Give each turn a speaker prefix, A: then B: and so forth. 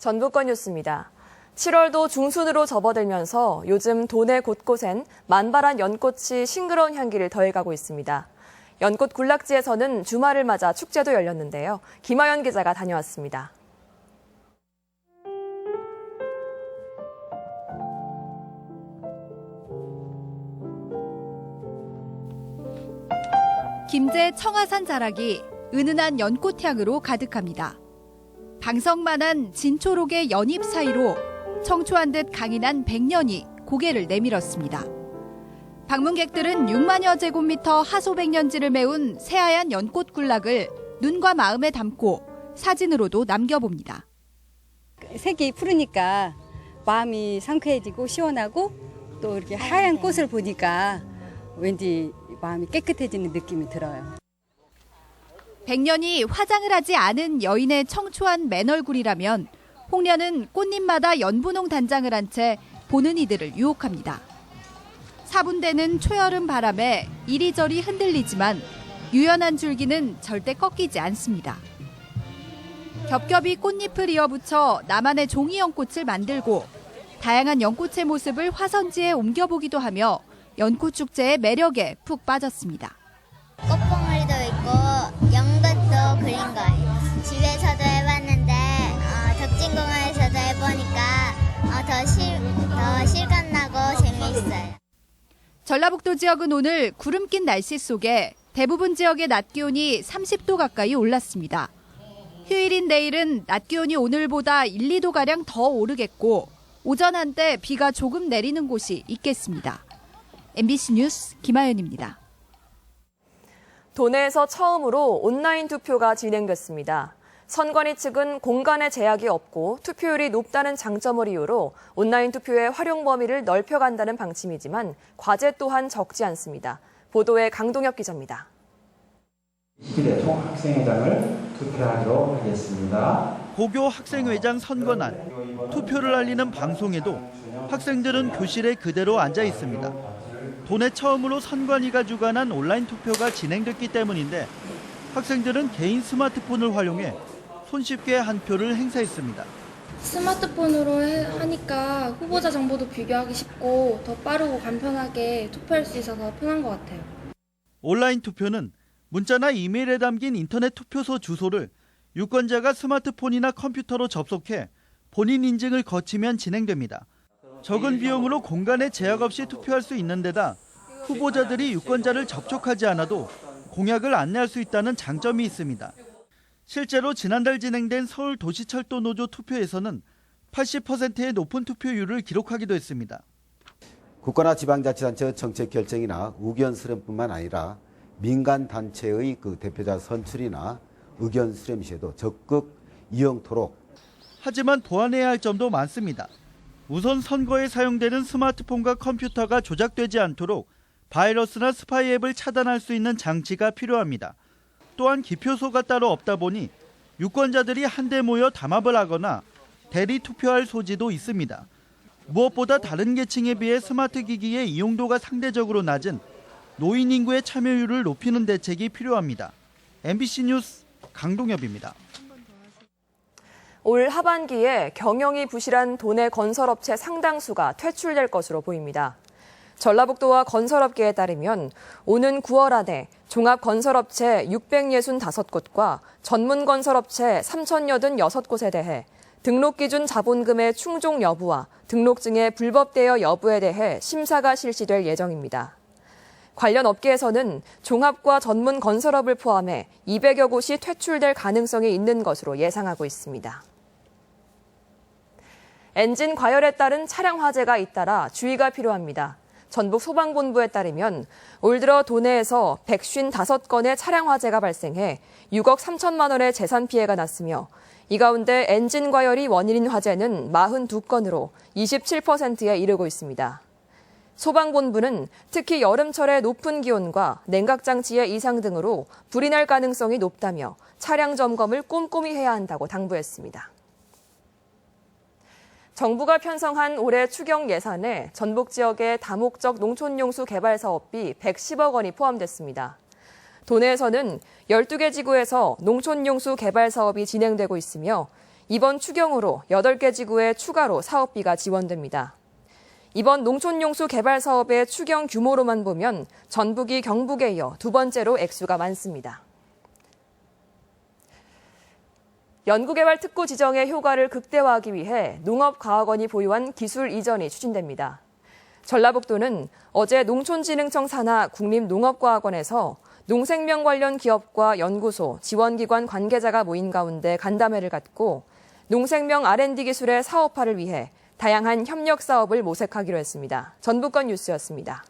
A: 전북권 뉴스입니다. 7월도 중순으로 접어들면서 요즘 도내 곳곳엔 만발한 연꽃이 싱그러운 향기를 더해가고 있습니다. 연꽃 군락지에서는 주말을 맞아 축제도 열렸는데요. 김하연 기자가 다녀왔습니다.
B: 김제 청하산 자락이 은은한 연꽃향으로 가득합니다. 방석만한 진초록의 연잎 사이로 청초한 듯 강인한 백년이 고개를 내밀었습니다. 방문객들은 6만여 제곱미터 하소백년지를 메운 새하얀 연꽃 군락을 눈과 마음에 담고 사진으로도 남겨봅니다.
C: 색이 푸르니까 마음이 상쾌해지고 시원하고 또 이렇게 하얀 꽃을 보니까 왠지 마음이 깨끗해지는 느낌이 들어요.
B: 백년이 화장을 하지 않은 여인의 청초한 맨얼굴이라면 홍련은 꽃잎마다 연분홍 단장을 한 채 보는 이들을 유혹합니다. 사분되는 초여름 바람에 이리저리 흔들리지만 유연한 줄기는 절대 꺾이지 않습니다. 겹겹이 꽃잎을 이어붙여 나만의 종이 연꽃을 만들고 다양한 연꽃의 모습을 화선지에 옮겨보기도 하며 연꽃 축제의 매력에 푹 빠졌습니다.
D: 꽃봉오리도 있고 연꽃도 그린 거예요. 집에서도 해봤는데 덕진공원에서도 해보니까 더 실감나고 재미있어요.
B: 전라북도 지역은 오늘 구름 낀 날씨 속에 대부분 지역의 낮 기온이 30도 가까이 올랐습니다. 휴일인 내일은 낮 기온이 오늘보다 1, 2도가량 더 오르겠고 오전 한때 비가 조금 내리는 곳이 있겠습니다. MBC 뉴스 김하연입니다.
A: 도내에서 처음으로 온라인 투표가 진행됐습니다. 선관위 측은 공간의 제약이 없고 투표율이 높다는 장점을 이유로 온라인 투표의 활용 범위를 넓혀간다는 방침이지만 과제 또한 적지 않습니다. 보도에 강동혁 기자입니다.
E: 20대 총학생회장을 투표하기로 하겠습니다.
F: 고교 학생회장 선거날, 투표를 알리는 방송에도 학생들은 교실에 그대로 앉아 있습니다. 도내 처음으로 선관위가 주관한 온라인 투표가 진행됐기 때문인데 학생들은 개인 스마트폰을 활용해 손쉽게 한 표를 행사했습니다.
G: 스마트폰으로 하니까 후보자 정보도 비교하기 쉽고 더 빠르고 간편하게 투표할 수 있어서 편한 것 같아요.
F: 온라인 투표는 문자나 이메일에 담긴 인터넷 투표소 주소를 유권자가 스마트폰이나 컴퓨터로 접속해 본인 인증을 거치면 진행됩니다. 적은 비용으로 공간에 제약 없이 투표할 수 있는 데다 후보자들이 유권자를 접촉하지 않아도 공약을 안내할 수 있다는 장점이 있습니다. 실제로 지난달 진행된 서울도시철도노조 투표에서는 80%의 높은 투표율을 기록하기도 했습니다.
H: 국가나 지방자치단체의 정책 결정이나 의견 수렴뿐만 아니라 민간 단체의 대표자 선출이나 의견 수렴 시에도 적극 이용토록.
F: 하지만 보완해야 할 점도 많습니다. 우선 선거에 사용되는 스마트폰과 컴퓨터가 조작되지 않도록 바이러스나 스파이 앱을 차단할 수 있는 장치가 필요합니다. 또한 기표소가 따로 없다 보니 유권자들이 한데 모여 담합을 하거나 대리 투표할 소지도 있습니다. 무엇보다 다른 계층에 비해 스마트 기기의 이용도가 상대적으로 낮은 노인 인구의 참여율을 높이는 대책이 필요합니다. MBC 뉴스 강동엽입니다.
A: 올 하반기에 경영이 부실한 도내 건설업체 상당수가 퇴출될 것으로 보입니다. 전라북도와 건설업계에 따르면 오는 9월 안에 종합건설업체 665곳과 전문건설업체 3,086곳에 대해 등록기준 자본금의 충족 여부와 등록증의 불법 대여 여부에 대해 심사가 실시될 예정입니다. 관련 업계에서는 종합과 전문 건설업을 포함해 200여 곳이 퇴출될 가능성이 있는 것으로 예상하고 있습니다. 엔진 과열에 따른 차량 화재가 잇따라 주의가 필요합니다. 전북 소방본부에 따르면 올 들어 도내에서 155건의 차량 화재가 발생해 6억 3천만 원의 재산 피해가 났으며 이 가운데 엔진 과열이 원인인 화재는 42건으로 27%에 이르고 있습니다. 소방본부는 특히 여름철의 높은 기온과 냉각장치의 이상 등으로 불이 날 가능성이 높다며 차량 점검을 꼼꼼히 해야 한다고 당부했습니다. 정부가 편성한 올해 추경 예산에 전북 지역의 다목적 농촌용수 개발 사업비 110억 원이 포함됐습니다. 도내에서는 12개 지구에서 농촌용수 개발 사업이 진행되고 있으며 이번 추경으로 8개 지구에 추가로 사업비가 지원됩니다. 이번 농촌용수 개발 사업의 추경 규모로만 보면 전북이 경북에 이어 두 번째로 액수가 많습니다. 연구개발 특구 지정의 효과를 극대화하기 위해 농업과학원이 보유한 기술 이전이 추진됩니다. 전라북도는 어제 농촌진흥청 산하 국립농업과학원에서 농생명 관련 기업과 연구소, 지원기관 관계자가 모인 가운데 간담회를 갖고 농생명 R&D 기술의 사업화를 위해 다양한 협력 사업을 모색하기로 했습니다. 전북권 뉴스였습니다.